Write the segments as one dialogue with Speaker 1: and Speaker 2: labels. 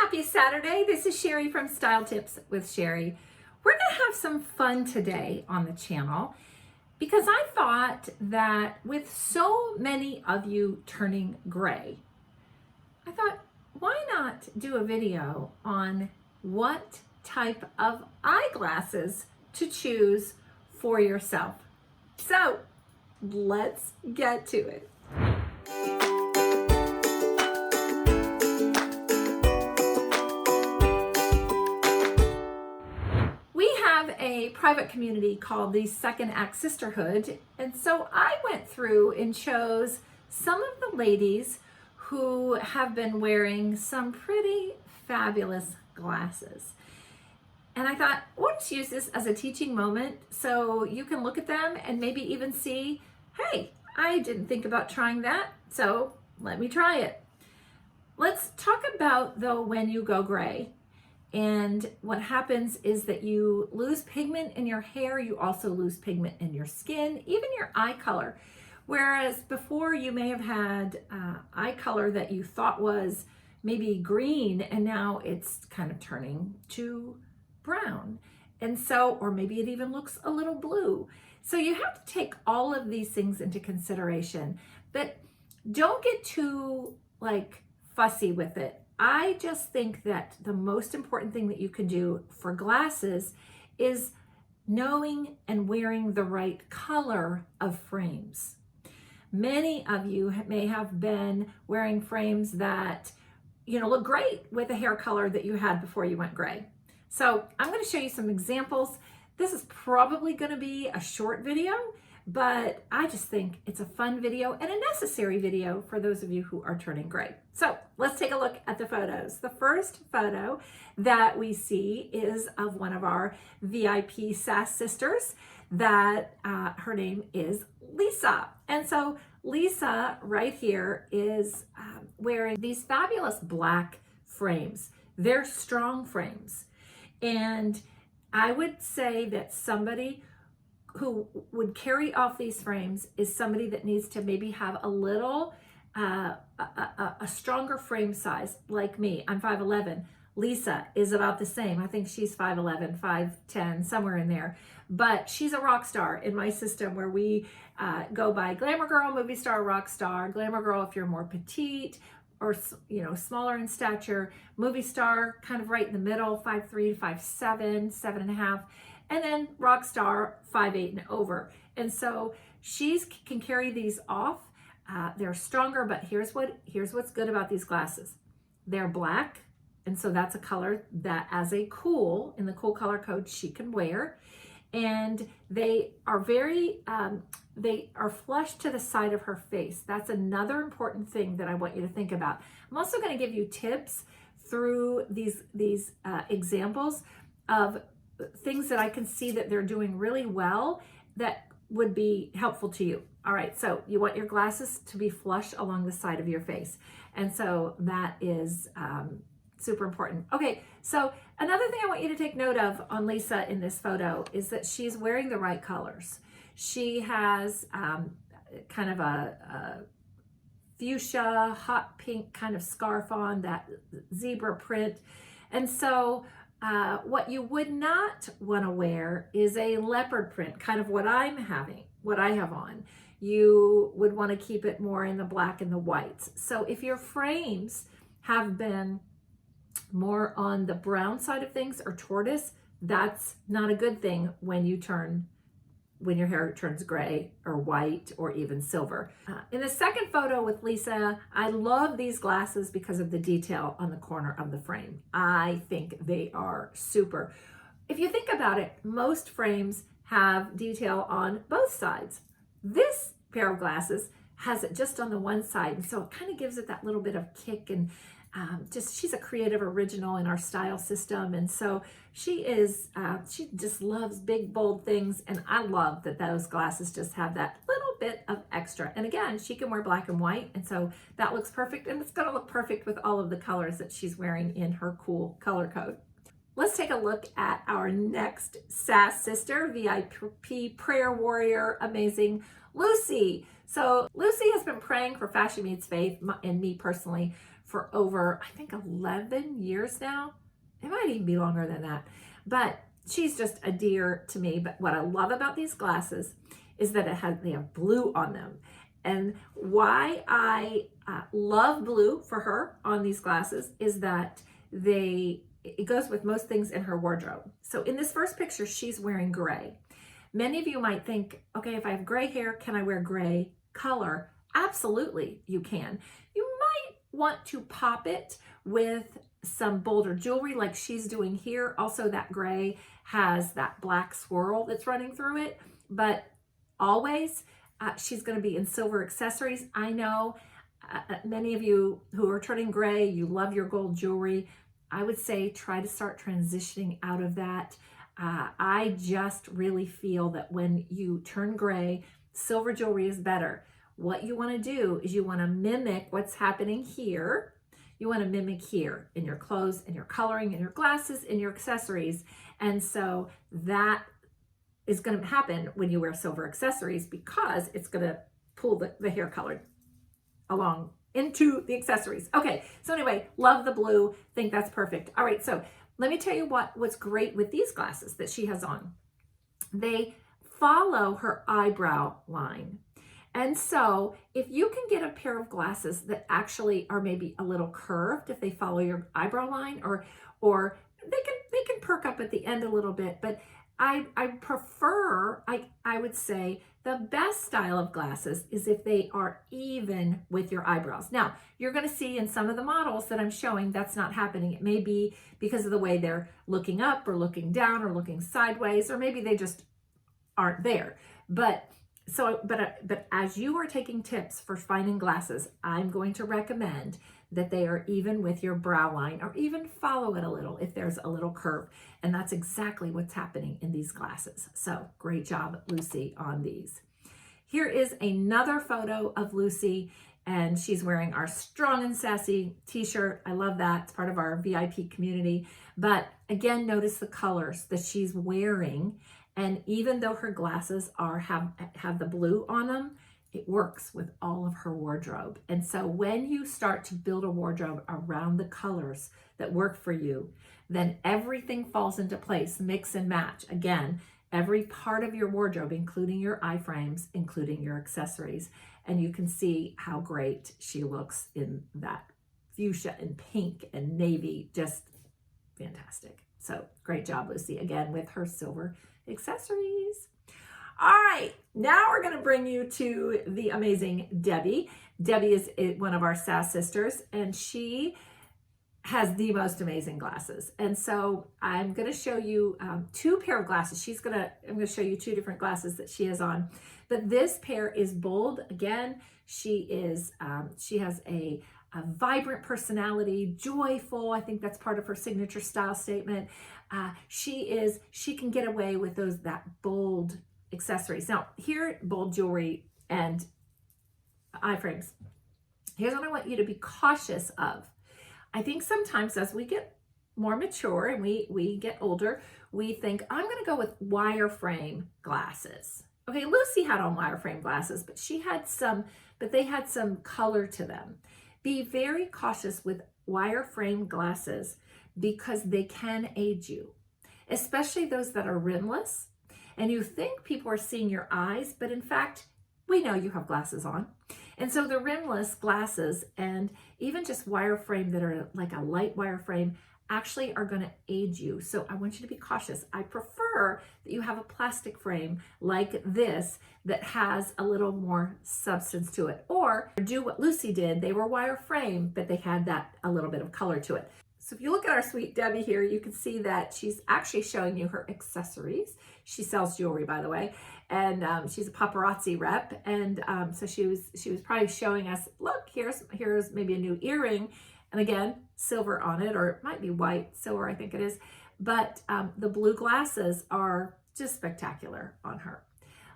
Speaker 1: Happy Saturday. This is Sherry from Style Tips with Sherry. We're going to have some fun today on the channel because I thought that with so many of you turning gray, I thought, why not do a video on what type of eyeglasses to choose for yourself? So let's get to it. A private community called the Second Act Sisterhood, and so I went through and chose some of the ladies who have been wearing some pretty fabulous glasses. And I thought, let's use this as a teaching moment so you can look at them and maybe even see, hey, I didn't think about trying that, so let me try it. Let's talk about though when you go gray. And what happens is that you lose pigment in your hair, you also lose pigment in your skin, even your eye color. Whereas before you may have had eye color that you thought was maybe green, and now it's kind of turning to brown. And so, or maybe it even looks a little blue. So you have to take all of these things into consideration, but don't get too fussy with it. I just think that the most important thing that you can do for glasses is knowing and wearing the right color of frames. Many of you may have been wearing frames that, look great with the hair color that you had before you went gray. So I'm going to show you some examples. This is probably going to be a short video, but I just think it's a fun video and a necessary video for those of you who are turning gray. So let's take a look at the photos. The first photo that we see is of one of our VIP SAS sisters that her name is Lisa. And so Lisa right here is wearing these fabulous black frames. They're strong frames. And I would say that somebody who would carry off these frames is somebody that needs to maybe have a little, a stronger frame size like me. I'm 5'11". Lisa is about the same. I think she's 5'11", 5'10", somewhere in there. But she's a rock star in my system where we go by glamour girl, movie star, rock star. Glamour girl if you're more petite or smaller in stature. Movie star kind of right in the middle, 5'3" to 5'7", 7.5". And then rock star, 5'8" and over. And so she can carry these off. They're stronger, but here's what's good about these glasses. They're black, and so that's a color that as a cool, in the cool color code, she can wear. And they are they are flush to the side of her face. That's another important thing that I want you to think about. I'm also gonna give you tips through these examples of things that I can see that they're doing really well that would be helpful to you. All right, so you want your glasses to be flush along the side of your face. And so that is super important. Okay, so another thing I want you to take note of on Lisa in this photo is that she's wearing the right colors. She has kind of a fuchsia, hot pink kind of scarf on, that zebra print. And so what you would not want to wear is a leopard print, kind of what I have on. You would want to keep it more in the black and the whites. So if your frames have been more on the brown side of things or tortoise, that's not a good thing when your hair turns gray or white or even silver. In the second photo with Lisa, I love these glasses because of the detail on the corner of the frame. I think they are super. If you think about it, most frames have detail on both sides. This pair of glasses has it just on the one side, and so it kind of gives it that little bit of kick, and she's a creative original in our style system. And so she just loves big, bold things. And I love that those glasses just have that little bit of extra. And again, she can wear black and white. And so that looks perfect. And it's going to look perfect with all of the colors that she's wearing in her cool color code. Let's take a look at our next SAS sister, VIP prayer warrior, amazing Lucy. So Lucy has been praying for Fashion Meets Faith and me personally for over, I think, 11 years now. It might even be longer than that. But she's just a dear to me. But what I love about these glasses is that they have blue on them. And why I love blue for her on these glasses is that it goes with most things in her wardrobe. So in this first picture, she's wearing gray. Many of you might think, okay, if I have gray hair, can I wear gray color? Absolutely, you can. You might want to pop it with some bolder jewelry like she's doing here. Also, that gray has that black swirl that's running through it, but always she's going to be in silver accessories. I know many of you who are turning gray, you love your gold jewelry. I would say try to start transitioning out of that. I just really feel that when you turn gray, silver jewelry is better. What you want to do is you want to mimic what's happening here. You want to mimic here in your clothes, in your coloring, in your glasses, in your accessories. And so that is going to happen when you wear silver accessories because it's going to pull the hair color along into the accessories. Okay, so anyway, love the blue, think that's perfect. All right, so let me tell you what's great with these glasses that she has on. They follow her eyebrow line. And so if you can get a pair of glasses that actually are maybe a little curved, if they follow your eyebrow line, or they can perk up at the end a little bit, but I prefer, I would say the best style of glasses is if they are even with your eyebrows. Now, you're going to see in some of the models that I'm showing that's not happening. It may be because of the way they're looking up or looking down or looking sideways, or maybe they just aren't there. But as you are taking tips for finding glasses, I'm going to recommend that they are even with your brow line, or even follow it a little if there's a little curve. And that's exactly what's happening in these glasses. So great job, Lucy, on these. Here is another photo of Lucy, and she's wearing our Strong and Sassy t-shirt. I love that. It's part of our VIP community. But again, notice the colors that she's wearing. And even though her glasses have the blue on them, it works with all of her wardrobe. And so when you start to build a wardrobe around the colors that work for you, then everything falls into place, mix and match. Again, every part of your wardrobe, including your eye frames, including your accessories. And you can see how great she looks in that fuchsia and pink and navy, just fantastic. So great job, Lucy, again, with her silver accessories. All right, now we're going to bring you to the amazing Debbie. Debbie is one of our SAS sisters, and she has the most amazing glasses. And so I'm going to show you two pair of glasses. I'm going to show you two different glasses that she has on. But this pair is bold. Again, she has a vibrant personality, joyful. I think that's part of her signature style statement. She can get away with that bold accessories. Now, here, bold jewelry and eye frames. Here's what I want you to be cautious of. I think sometimes as we get more mature and we get older, we think, I'm going to go with wireframe glasses. Okay, Lucy had on wireframe glasses, but they had some color to them. Be very cautious with wireframe glasses because they can age you, especially those that are rimless. And you think people are seeing your eyes, but in fact, we know you have glasses on. And so the rimless glasses and even just wireframe that are like a light wireframe actually are going to age you. So I want you to be cautious. I prefer that you have a plastic frame like this that has a little more substance to it, or do what Lucy did. They were wireframe, but they had a little bit of color to it. So if you look at our sweet Debbie here, you can see that she's actually showing you her accessories. She sells jewelry, by the way, and she's a paparazzi rep. And so she was probably showing us, look, here's maybe a new earring, and again, silver on it, or it might be white, silver, I think it is. But the blue glasses are just spectacular on her.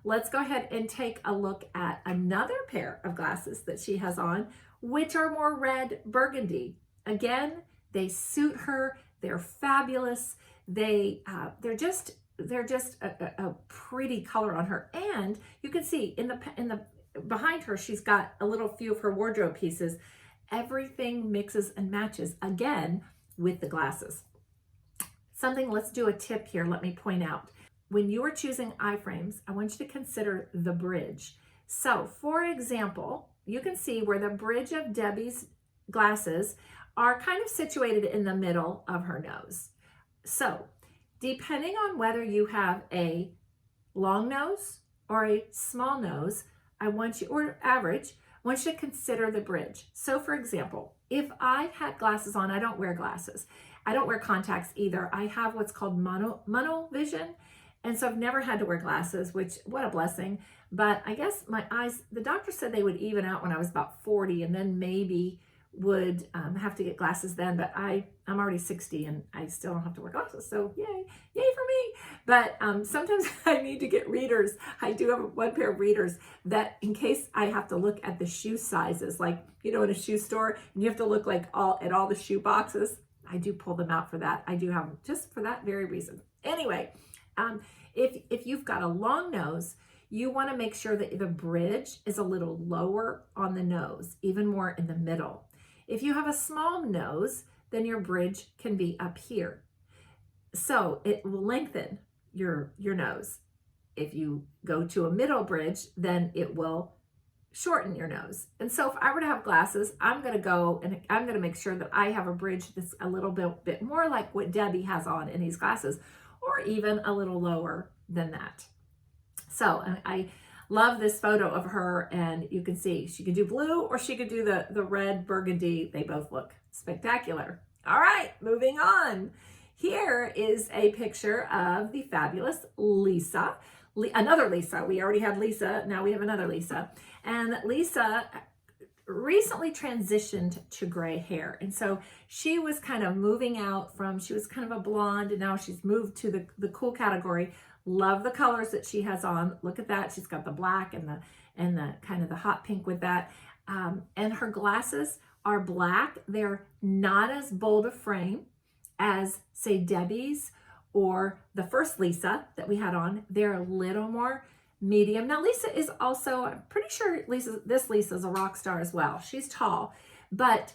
Speaker 1: Let's go ahead and take a look at another pair of glasses that she has on, which are more red burgundy. Again, they suit her. They're fabulous. They're just a pretty color on her. And you can see in the behind her, she's got a little few of her wardrobe pieces. everything mixes and matches again with the glasses. Let's do a tip here. Let me point out. When you are choosing eye frames, I want you to consider the bridge. So for example, you can see where the bridge of Debbie's glasses are kind of situated in the middle of her nose. So depending on whether you have a long nose or a small nose, or average, I want you to consider the bridge. So for example, if I had glasses on, I don't wear glasses. I don't wear contacts either. I have what's called mono vision. And so I've never had to wear glasses, which, what a blessing. But I guess my eyes, the doctor said they would even out when I was about 40 and then maybe would have to get glasses then. But I'm already 60 and I still don't have to wear glasses. So yay for me. But sometimes I need to get readers. I do have one pair of readers that in case I have to look at the shoe sizes, like, in a shoe store and you have to look like at all the shoe boxes. I do pull them out for that. I do have them just for that very reason. Anyway, if you've got a long nose, you want to make sure that the bridge is a little lower on the nose, even more in the middle. If you have a small nose, then your bridge can be up here. So it will lengthen your nose. If you go to a middle bridge, then it will shorten your nose. And so if I were to have glasses, I'm going to go and I'm going to make sure that I have a bridge that's a little bit more like what Debbie has on in these glasses, or even a little lower than that. So I love this photo of her, and you can see she could do blue or she could do the red burgundy. They both look spectacular. All right, moving on. Here is a picture of the fabulous Lisa. Another Lisa. We already had Lisa. Now we have another Lisa. And Lisa recently transitioned to gray hair. And so she was kind of moving out she was kind of a blonde, and now she's moved to the cool category. Love the colors that she has on. Look at that. She's got the black and the kind of the hot pink with that. And her glasses are black. They're not as bold a frame as, say, Debbie's or the first Lisa that we had on. They're a little more medium. Now, Lisa is also, I'm pretty sure this Lisa is a rock star as well. She's tall, but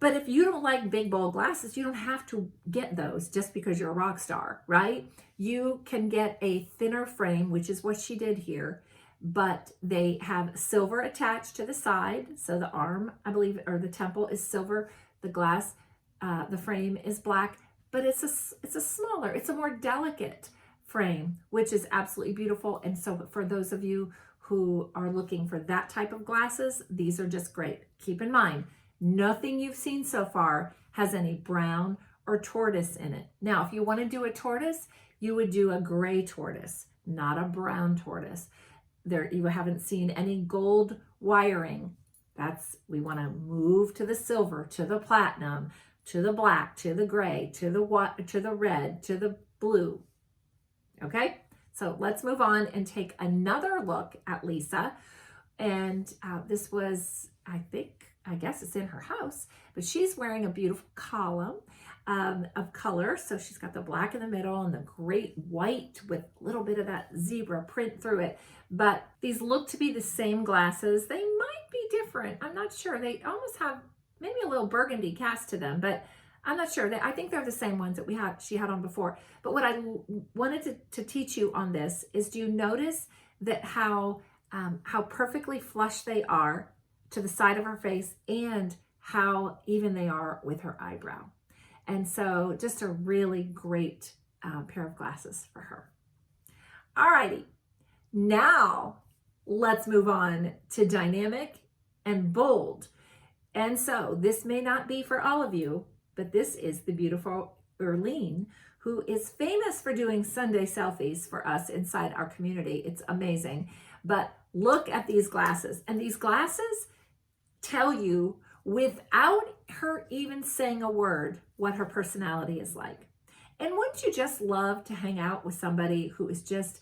Speaker 1: if you don't like big, bold glasses, you don't have to get those just because you're a rock star, right? You can get a thinner frame, which is what she did here, but they have silver attached to the side. So the arm, I believe, or the temple is silver. The glass, the frame is black, but it's a more delicate frame, which is absolutely beautiful. And so for those of you who are looking for that type of glasses, these are just great. Keep in mind, nothing you've seen so far has any brown or tortoise in it. Now, if you want to do a tortoise, you would do a gray tortoise, not a brown tortoise. You haven't seen any gold wiring. We want to move to the silver, to the platinum, to the black, to the gray, to the red, to the blue. Okay, so let's move on and take another look at Lisa. And this was, I guess it's in her house, but she's wearing a beautiful column of color. So she's got the black in the middle and the great white with a little bit of that zebra print through it. But these look to be the same glasses. They might be different. I'm not sure. They almost have maybe a little burgundy cast to them, but I'm not sure. I think they're the same ones that she had on before. But what I wanted to teach you on this is, do you notice that how perfectly flush they are to the side of her face, and how even they are with her eyebrow? And so just a really great pair of glasses for her. All righty, now let's move on to dynamic and bold. And so this may not be for all of you, but this is the beautiful Erlene, who is famous for doing Sunday selfies for us inside our community. It's amazing. But look at these glasses. And these glasses tell you, without her even saying a word, what her personality is like. And wouldn't you just love to hang out with somebody who is just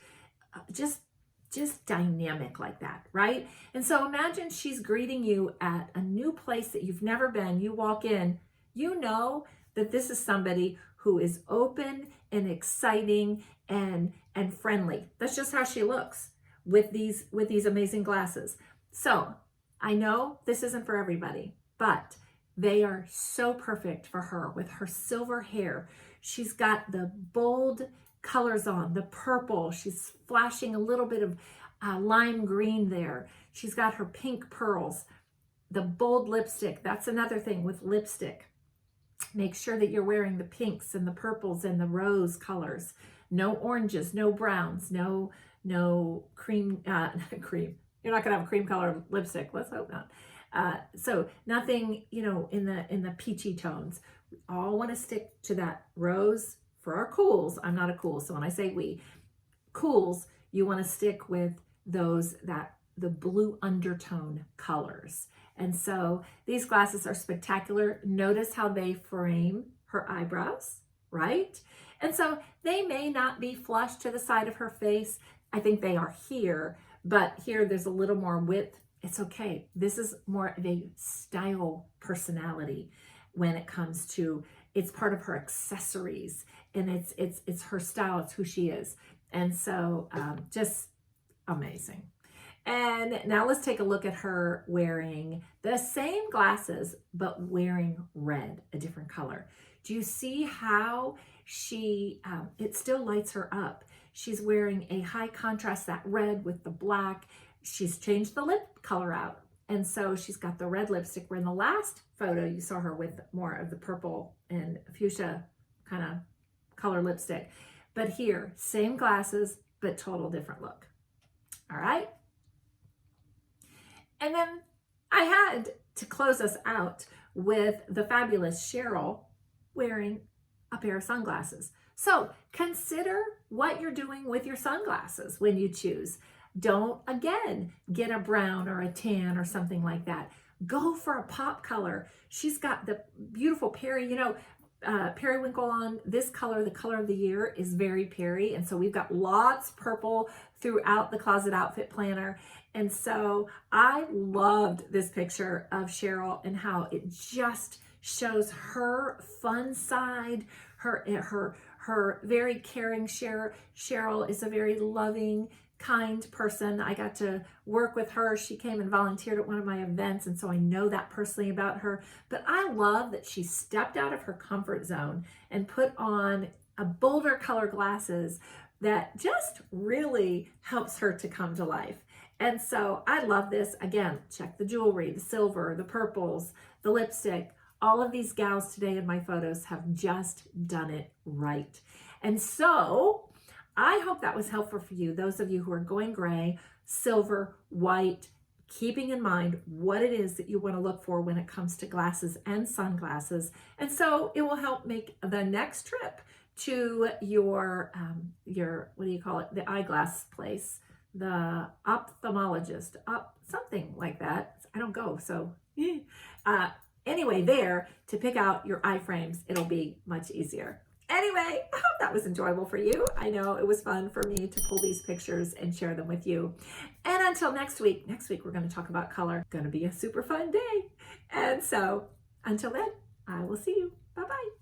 Speaker 1: dynamic like that, right? And so imagine she's greeting you at a new place that you've never been. You walk in, you know that this is somebody who is open and exciting and friendly. That's just how she looks with these amazing glasses. So I know this isn't for everybody, but they are so perfect for her with her silver hair. She's got the bold colors on, the purple. She's flashing a little bit of lime green there. She's got her pink pearls, the bold lipstick. That's another thing with lipstick. Make sure that you're wearing the pinks and the purples and the rose colors. No oranges, no browns, no cream, cream. You're not gonna have a cream colored lipstick, let's hope not. So nothing, in the peachy tones. We all wanna stick to that rose for our cools. I'm not a cool, so when I say we, cools, you wanna stick with the blue undertone colors. And so these glasses are spectacular. Notice how they frame her eyebrows, right? And so they may not be flush to the side of her face. I think they are here, but here there's a little more width. It's okay. This is more of a style personality when it comes to, it's part of her accessories, and it's her style, it's who she is. And so just amazing. And now let's take a look at her wearing the same glasses, but wearing red, a different color. Do you see how it still lights her up? She's wearing a high contrast, that red with the black. She's changed the lip color out. And so she's got the red lipstick, where in the last photo, you saw her with more of the purple and fuchsia kind of color lipstick. But here, same glasses, but total different look. All right. And then I had to close us out with the fabulous Cheryl wearing a pair of sunglasses. So consider what you're doing with your sunglasses when you choose. Don't, again, get a brown or a tan or something like that. Go for a pop color. She's got the beautiful periwinkle on. This color, the color of the year, is very peri. And so we've got lots purple throughout the closet outfit planner. And so I loved this picture of Cheryl and how it just shows her fun side, her very caring. Cheryl is a very loving, kind person. I got to work with her. She came and volunteered at one of my events, and so I know that personally about her. But I love that she stepped out of her comfort zone and put on a bolder color glasses that just really helps her to come to life. And so I love this. Again, check the jewelry, the silver, the purples, the lipstick. All of these gals today in my photos have just done it right. And so I hope that was helpful for you, those of you who are going gray, silver, white, keeping in mind what it is that you want to look for when it comes to glasses and sunglasses. And so it will help make the next trip to your what do you call it? The eyeglass place, the ophthalmologist, something like that. I don't go, so anyway, there to pick out your eye frames, it'll be much easier. Anyway, I hope that was enjoyable for you. I know it was fun for me to pull these pictures and share them with you. And until next week we're going to talk about color. Going to be a super fun day. And so until then, I will see you. Bye-bye.